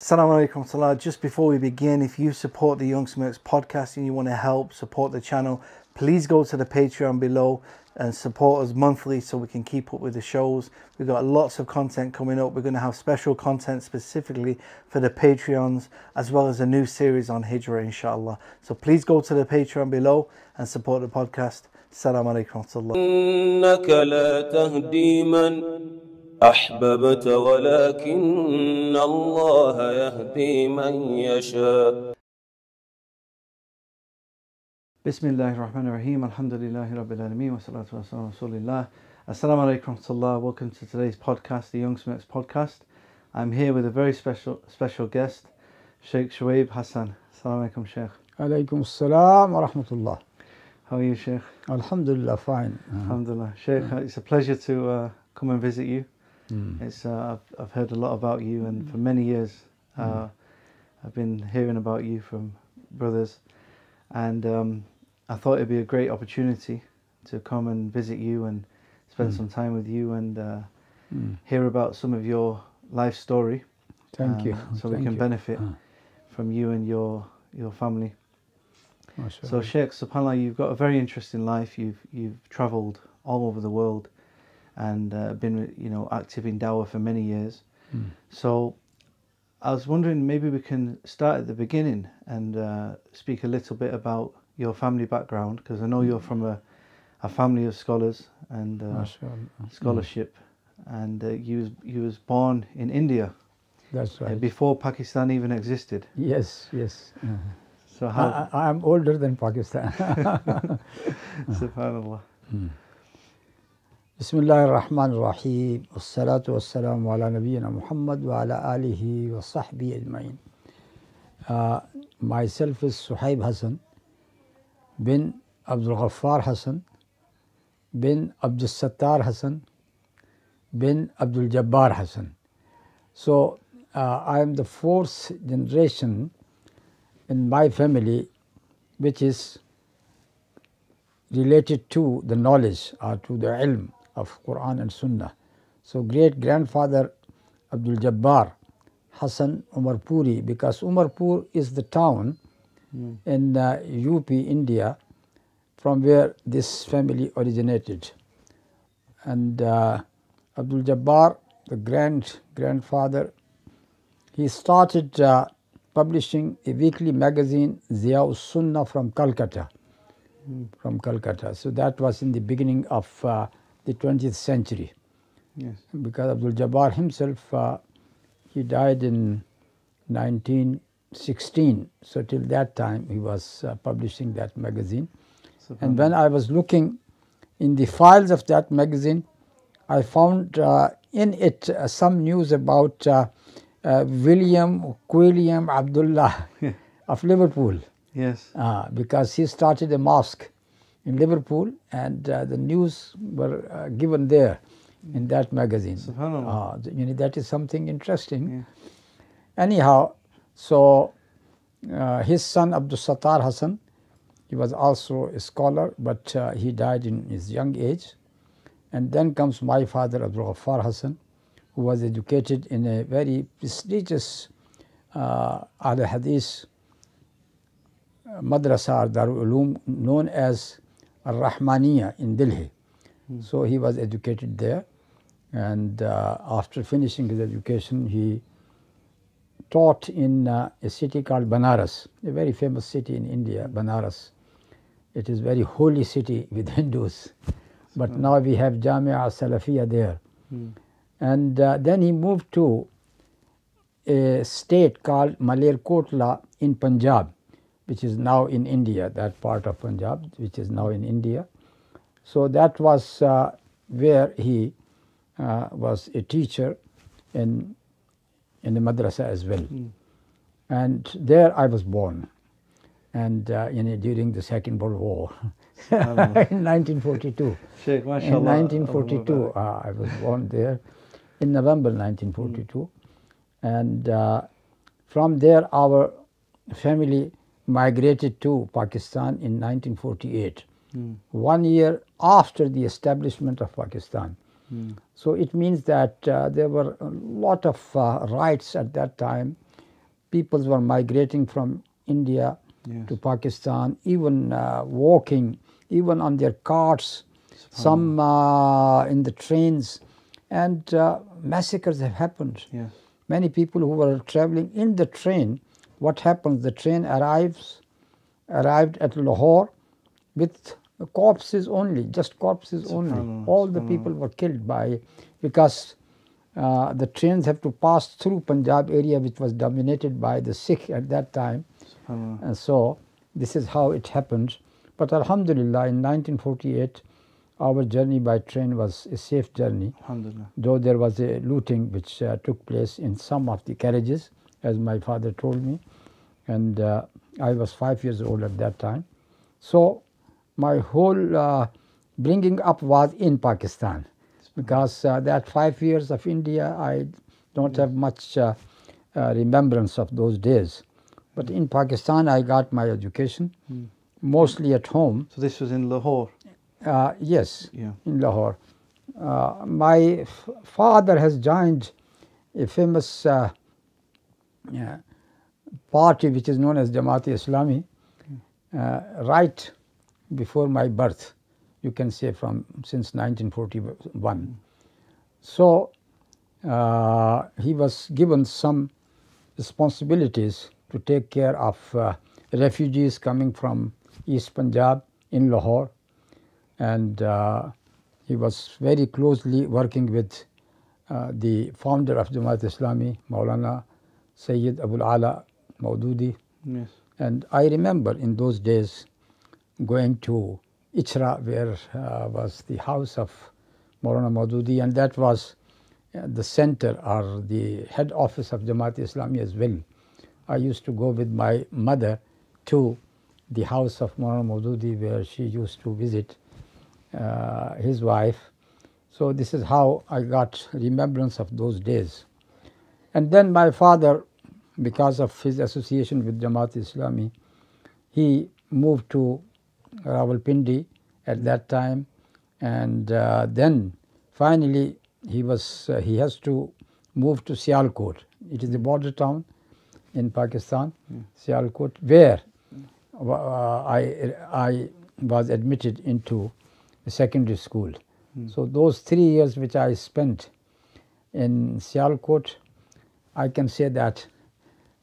Assalamu alaikum salah. Just before we begin, if you support the Young Smirks podcast and you want to help support the channel, please go to the Patreon below and support us monthly so we can keep up with the shows. We've got lots of content coming up. We're going to have special content specifically for the Patreons, as well as a new series on Hijrah, inshallah. So please go to the Patreon below and support the podcast. Assalamu alaikum salah. إنك لا تهدي من أحببت ولكن الله يهدي من يشاء. Bismillahir Rahmanir Rahim. Alhamdulillahi Rabbil Alameen. Wa salatu wa salam Rasulillah. Assalamu alaikum wa rahmatullah. Welcome to today's podcast, the Young Smirks podcast. I'm here with a very special guest, Sheikh Suhaib Hassan. Assalamu alaikum, Sheikh. Alaikum assalam wa rahmatullah. How are you, Sheikh? Alhamdulillah, fine. Alhamdulillah. Sheikh, it's a pleasure to come and visit you. It's I've heard a lot about you, and for many years I've been hearing about you from brothers, and I thought it'd be a great opportunity to come and visit you and spend some time with you and hear about some of your life story. Thank you. So we can benefit from you and your family. So Sheikh, subhanAllah, you've got a very interesting life. You've travelled all over the world and been active in dawah for many years. So I was wondering, maybe we can start at the beginning and speak a little bit about your family background, because I know you're from a family of scholars and scholarship, and you was born in India. That's right. Before Pakistan even existed. Yes. So how? I am older than Pakistan. Subhanallah. Bismillahir Rahmanir Rahim. Wassalatu wassalamu ala nabiyyina Muhammad wa ala alihi wa sahbihi ajma'in. Myself is Suhaib Hassan bin Abdul Ghaffar Hassan bin Abdul Sattar Hassan bin Abdul Jabbar Hassan. So I am the fourth generation in my family which is related to the knowledge or to the ilm of Quran and Sunnah. So great grandfather Abdul Jabbar Hassan Umarpuri, because Umarpur is the town in UP, India, from where this family originated. And Abdul Jabbar, the grandfather, he started publishing a weekly magazine, Ziya Sunnah, from Calcutta. So that was in the beginning of the 20th century. Yes. Because Abdul Jabbar himself, he died in 1916. So till that time he was publishing that magazine. And when I was looking in the files of that magazine, I found in it some news about William Abdullah of Liverpool. Yes. Because he started a mosque in Liverpool, and the news were given there in that magazine. That is something interesting. Yeah. Anyhow, so his son Abdul Sattar Hassan, he was also a scholar, but he died in his young age. And then comes my father Abdul Ghaffar Hassan, who was educated in a very prestigious Ahl Hadith madrasa or Darul Uloom known as Al-Rahmaniya in Delhi. So he was educated there, and after finishing his education he taught in a city called Banaras, a very famous city in India, Banaras. It is a very holy city with Hindus, but now we have Jamia Salafiyya there. And then he moved to a state called Malerkotla in Punjab, which is now in India, that part of Punjab which is now in India. So that was where he was a teacher in the madrasa as well. And there I was born, and during the Second World War in 1942. Sheikh, in 1942 I was born there in November 1942. And from there our family migrated to Pakistan in 1948, 1 year after the establishment of Pakistan. So it means that there were a lot of rights at that time Peoples were migrating from India Yes. to Pakistan, even walking, even on their carts, some in the trains, and massacres have happened. Yes. Many people who were traveling in the train, what happens? The train arrived at Lahore with corpses only, just corpses only. All the people were killed because the trains have to pass through Punjab area, which was dominated by the Sikh at that time. And so this is how it happened. But Alhamdulillah, in 1948, our journey by train was a safe journey, though there was a looting which took place in some of the carriages, as my father told me, and I was 5 years old at that time. So my whole bringing up was in Pakistan, because that 5 years of India, I don't have much remembrance of those days. But in Pakistan, I got my education, mostly at home. So this was in Lahore? Yes, in Lahore. My father has joined a famous party which is known as Jamaat-e-Islami right before my birth, you can say since 1941. So he was given some responsibilities to take care of refugees coming from East Punjab in Lahore, and he was very closely working with the founder of Jamaat-e-Islami, Maulana Sayyid Abul Ala Maududi. Yes. And I remember in those days going to Ichra, where was the house of Maulana Maududi, and that was the center or the head office of Jamaat-e-Islami as well. I used to go with my mother to the house of Maulana Maududi, where she used to visit his wife. So this is how I got remembrance of those days. And then my father, because of his association with Jamaat-e-Islami, he moved to Rawalpindi at that time, and then finally he has to move to Sialkot. It is a border town in Pakistan, Sialkot, where I was admitted into a secondary school. So those 3 years which I spent in Sialkot, I can say that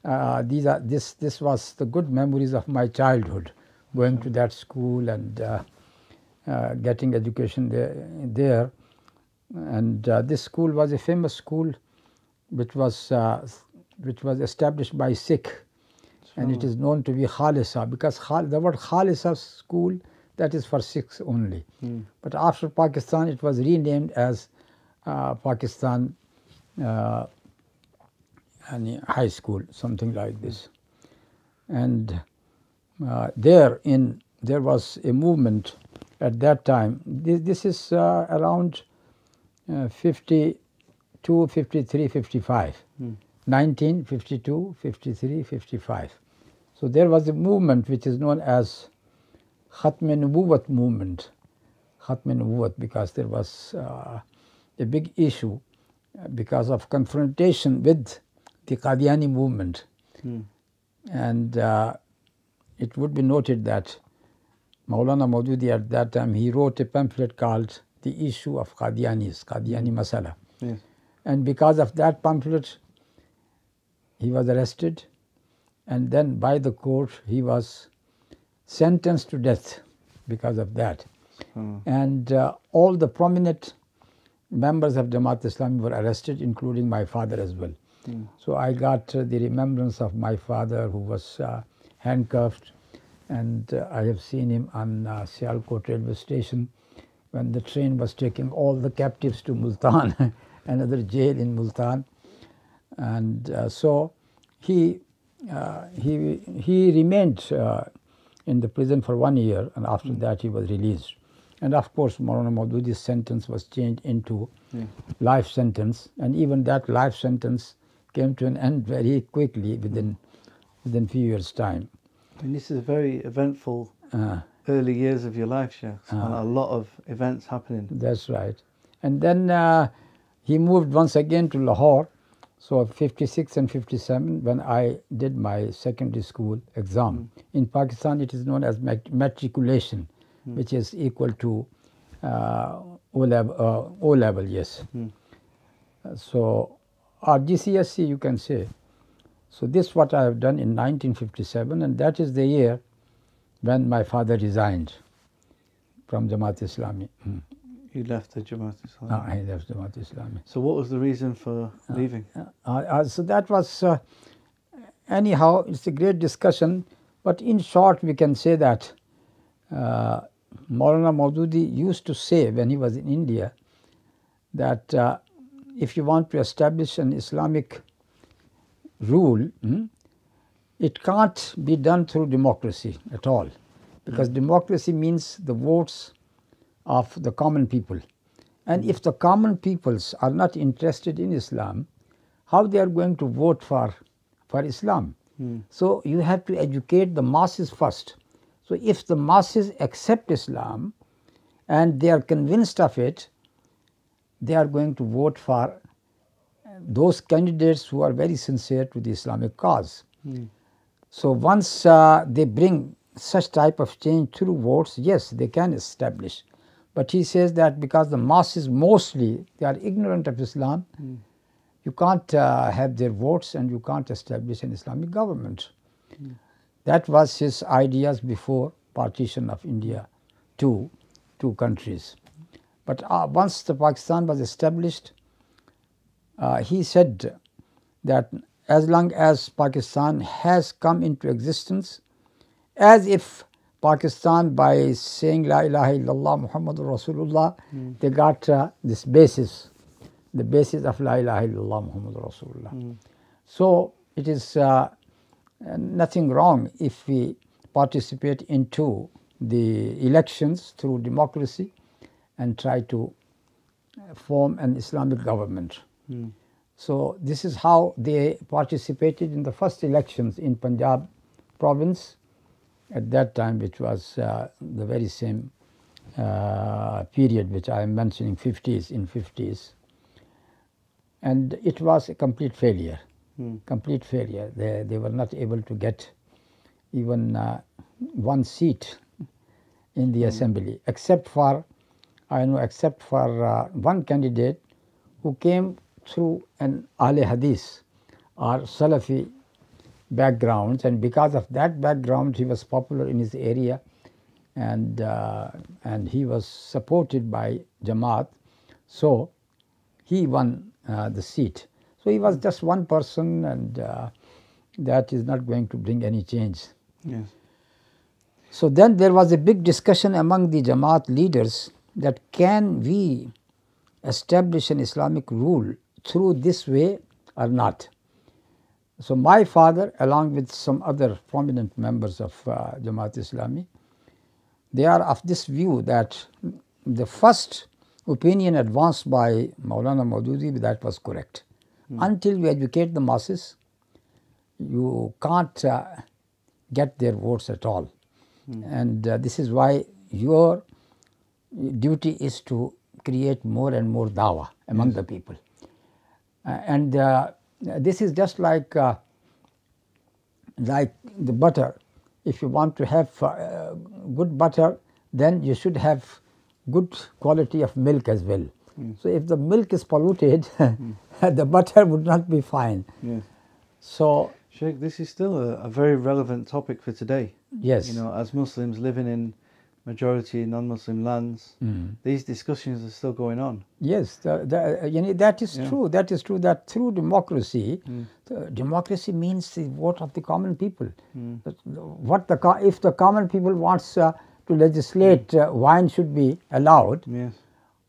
this was the good memories of my childhood, going to that school and getting education there. And this school was a famous school which was established by Sikh, and it is known to be Khalisa, because the word Khalisa school, that is for Sikhs only. But after Pakistan, it was renamed as Pakistan High School, something like this. And there was a movement at that time. This is around 52, 53, 55. 1952, 53, 55. So there was a movement which is known as Khatm-e-Nubuwwat movement. Khatm-e-Nubuwwat, because there was a big issue because of confrontation with the Qadiani movement. And it would be noted that Maulana Maududi at that time, he wrote a pamphlet called The Issue of Qadianis, Qadiani Masala. Yes. And because of that pamphlet, he was arrested, and then by the court he was sentenced to death because of that. And all the prominent members of Jamaat-e-Islami were arrested, including my father as well. So I got the remembrance of my father, who was handcuffed, and I have seen him on Sialkot railway station when the train was taking all the captives to Multan, another jail in Multan. And so he remained in the prison for 1 year, and after that he was released. And of course, Maulana Maududi's sentence was changed into life sentence, and even that life sentence came to an end very quickly within few years' time. And this is a very eventful early years of your life, Sheikh. A lot of events happening. That's right. And then he moved once again to Lahore. So 56 and 57, when I did my secondary school exam, in Pakistan it is known as matriculation, which is equal to O level, yes. So, or GCSE you can say. So this is what I have done in 1957, and that is the year when my father resigned from Jamaat Islami. You left the Jamaat Islami? I left Jamaat Islami. So what was the reason for leaving? So that was, anyhow, it's a great discussion, but in short we can say that Maulana Maududi used to say when he was in India that if you want to establish an Islamic rule, it can't be done through democracy at all, because democracy means the votes of the common people. And if the common peoples are not interested in Islam, how they are going to vote for Islam? So you have to educate the masses first. So if the masses accept Islam and they are convinced of it, they are going to vote for those candidates who are very sincere to the Islamic cause. So once they bring such type of change through votes, yes, they can establish. But he says that because the masses mostly, they are ignorant of Islam, you can't have their votes and you can't establish an Islamic government. That was his ideas before partition of India to two countries. But once the Pakistan was established, he said that as long as Pakistan has come into existence, as if Pakistan, by saying La ilaha illallah Muhammadur Rasulullah, they got this basis, the basis of La ilaha illallah Muhammadur Rasulullah. So it is nothing wrong if we participate into the elections through democracy and try to form an Islamic government. So this is how they participated in the first elections in Punjab province at that time, which was the very same period which I am mentioning, 50s. And it was a complete failure, complete failure. They were not able to get even one seat in the assembly, except for, except for one candidate who came through an Ahle Hadith or Salafi backgrounds, and because of that background he was popular in his area, and he was supported by Jamaat, so he won the seat. So he was just one person, and that is not going to bring any change. Yes. So then there was a big discussion among the Jamaat leaders that can we establish an Islamic rule through this way or not. So my father, along with some other prominent members of Jamaat Islami, they are of this view that the first opinion advanced by Maulana Maududi, that was correct. Until you educate the masses, you can't get their votes at all. And this is why your duty is to create more and more dawah among the people. And this is just like the butter. If you want to have good butter, then you should have good quality of milk as well. So if the milk is polluted, the butter would not be fine. Yes. So, Sheikh, this is still a very relevant topic for today. yes. You know, as Muslims living in majority non-Muslim lands, these discussions are still going on. Yes, that is true. That is true that through democracy, democracy means the vote of the common people. If the common people wants to legislate wine should be allowed, Yes.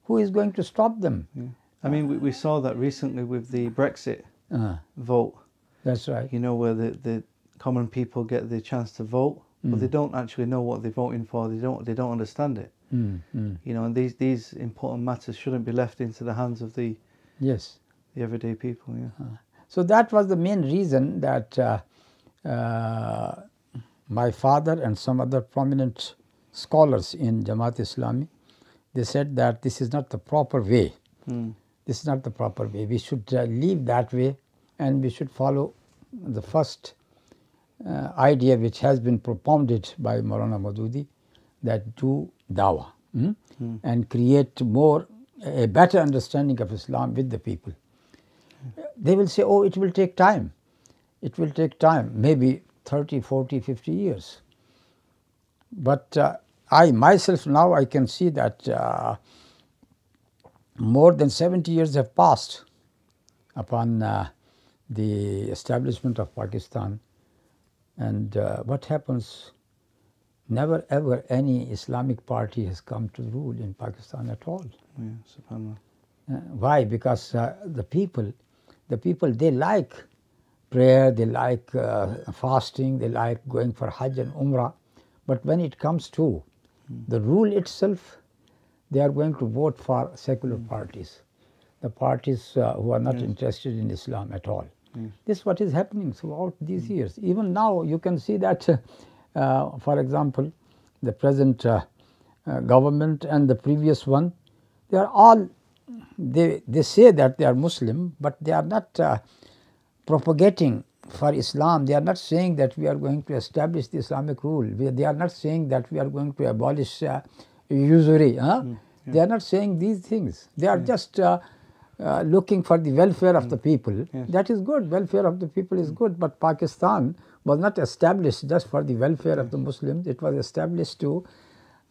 who is going to stop them? Yeah. I mean, we saw that recently with the Brexit vote. That's right. You know, where the common people get the chance to vote, but they don't actually know what they're voting for. They don't understand it. You know, and these important matters shouldn't be left into the hands of the everyday people. Yeah. So that was the main reason that my father and some other prominent scholars in Jamaat Islami, they said that this is not the proper way. This is not the proper way. We should leave that way and we should follow the first idea which has been propounded by Maulana Maududi, that do dawah and create a better understanding of Islam with the people. They will say, oh, it will take time. It will take time, maybe 30, 40, 50 years. But I myself now I can see that more than 70 years have passed upon the establishment of Pakistan. And what happens? Never ever any Islamic party has come to rule in Pakistan at all. Yeah, subhanAllah. Why? Because the people, they like prayer, they like fasting, they like going for Hajj and Umrah. But when it comes to the rule itself, they are going to vote for secular parties, the parties who are not interested in Islam at all. This is what is happening throughout these years. Even now you can see that, for example, the present government and the previous one, they are all, they say that they are Muslim, but they are not propagating for Islam. They are not saying that we are going to establish the Islamic rule. They are not saying that we are going to abolish usury. They are not saying these things. They are just looking for the welfare of the people. That is good. Welfare of the people is good. But Pakistan was not established just for the welfare of the Muslims. It was established to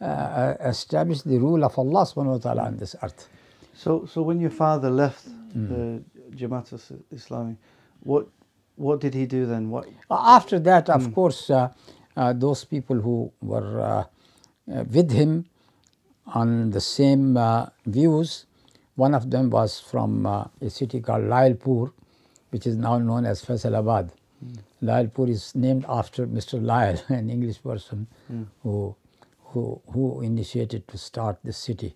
establish the rule of Allah subhanahu wa ta'ala on this earth. So when your father left the Jamaat Islami, what did he do then? After that, of course, those people who were with him on the same views, one of them was from a city called Lyallpur, which is now known as Faisalabad. Lyallpur is named after Mr. Lyall, an English person who initiated to start this city,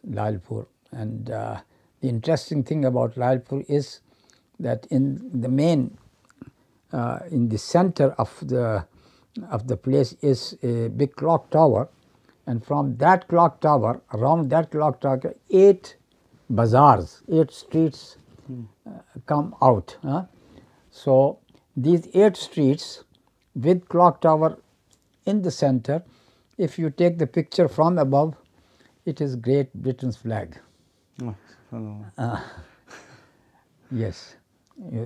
Lyallpur. And the interesting thing about Lyallpur is that in the main, in the center of the place is a big clock tower, and from that clock tower, around that clock tower, 8 bazaars, 8 streets come out. So these 8 streets with clock tower in the center, if you take the picture from above, it is Great Britain's flag. Yes,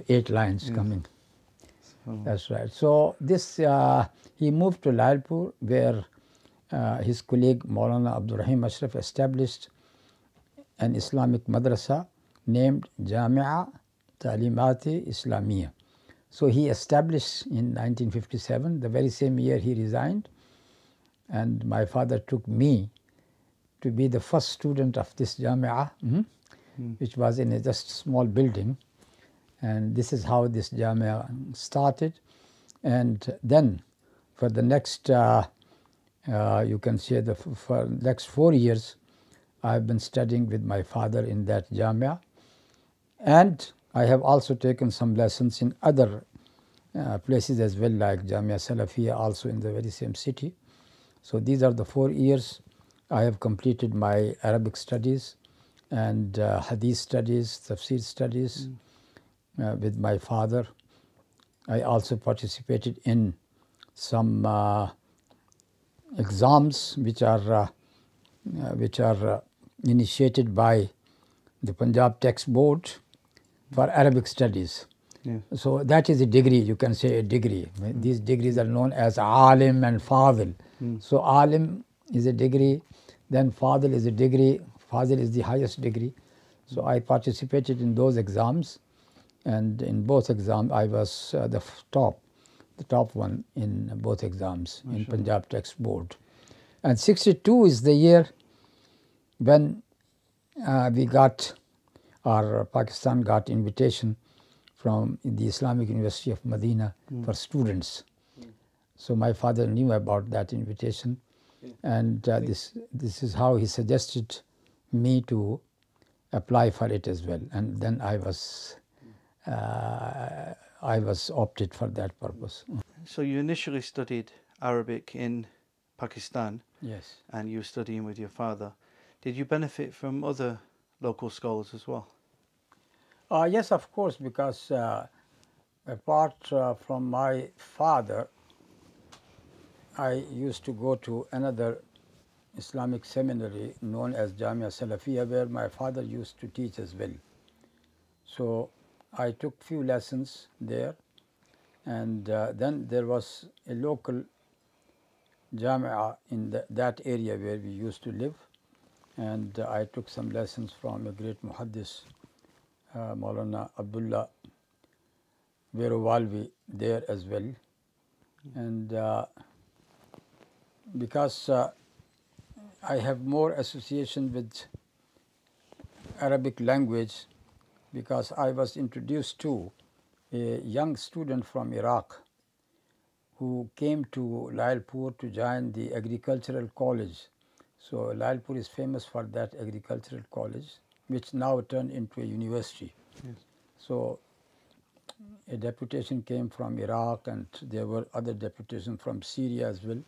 8 lines coming. That's right. So this he moved to Lyallpur, where his colleague Maulana Abdul Rahim Ashraf established an Islamic madrasa named Jamia Talimati Islamiyya. So he established in 1957, the very same year he resigned, and my father took me to be the first student of this Jamia, which was in a just small building. And this is how this Jamia started. And then for the next, you can say for the next 4 years, I have been studying with my father in that Jamia. And I have also taken some lessons in other places as well, like Jamia Salafiyya, also in the very same city. So these are the 4 years I have completed my Arabic studies and Hadith studies, Tafsir studies with my father. I also participated in some exams which are initiated by the Punjab Text Board for Arabic studies. So that is a degree, you can say a degree. These degrees are known as Alim and Fadil. So Alim is a degree, then Fadil is a degree. Fadil is the highest degree. So I participated in those exams, and in both exams I was the top one in both exams in Punjab Text Board. And 62 is the year when Pakistan got invitation from the Islamic University of Medina for students. So my father knew about that invitation, and this is how he suggested me to apply for it as well. And then I was opted for that purpose. So you initially studied Arabic in Pakistan. Yes. And you were studying with your father. Did you benefit from other local scholars as well? Yes, of course, because apart from my father, I used to go to another Islamic seminary known as Jamia Salafia, where my father used to teach as well. So I took few lessons there, and then there was a local Jamia in that area where we used to live, and I took some lessons from a great muhaddis, Maulana Abdullah Verovalvi, there as well. And because I have more association with Arabic language, because I was introduced to a young student from Iraq who came to Lailpur to join the agricultural college. So Lailpur is famous for that agricultural college, which now turned into a university. Yes. So a deputation came from Iraq, and there were other deputations from Syria as well.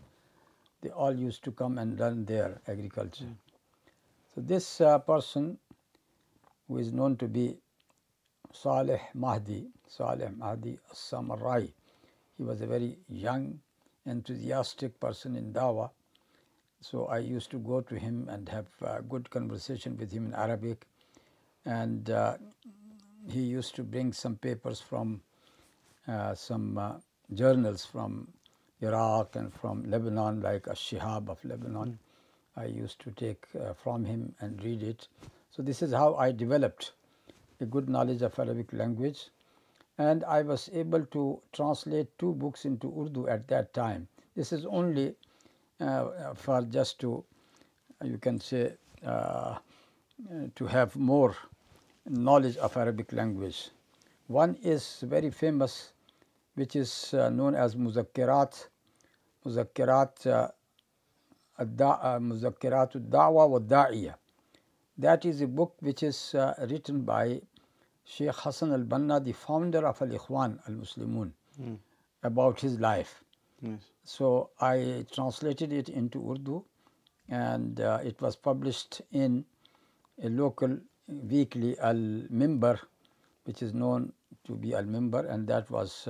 They all used to come and learn their agriculture. So this person, who is known to be Saleh Mahdi As-Samarai, he was a very young, enthusiastic person in Dawah. So I used to go to him and have good conversation with him in Arabic, and he used to bring some papers from some journals from Iraq and from Lebanon, like Sheikh of Lebanon. I used to take from him and read it. So this is how I developed a good knowledge of Arabic language, and I was able to translate 2 books into Urdu at that time. This is only for just to, you can say, to have more knowledge of Arabic language. One is very famous, which is known as Muzakkirat al-Da'wa wa Da'iya. That is a book which is written by Sheikh Hassan al-Banna, the founder of Al-Ikhwan al-Muslimun, about his life. Yes. So I translated it into Urdu, and it was published in a local weekly, Al-Mimbar, which is known to be Al-Mimbar, and that was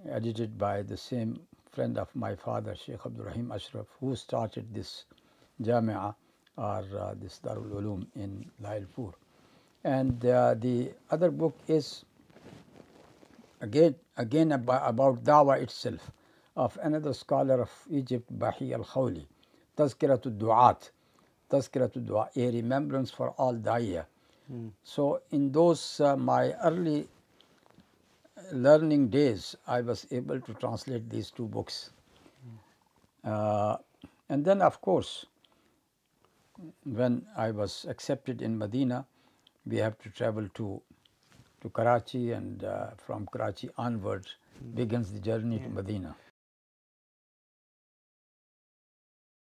edited by the same friend of my father, Sheikh Abdul Rahim Ashraf, who started this Jamia, or this Darul Ulum in Lailpur. And the other book is again about Dawah itself, of another scholar of Egypt, Bahi al-Khawli, Tazkiratul Du'at, a remembrance for all Da'iyah. So in those my early learning days, I was able to translate these 2 books. And then, of course, when I was accepted in Medina, we have to travel to Karachi, and from Karachi onwards begins the journey to Medina.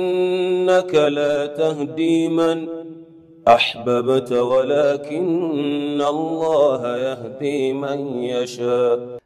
إنك لا تهدي من أحببت ولكن الله يهدي من يشاء.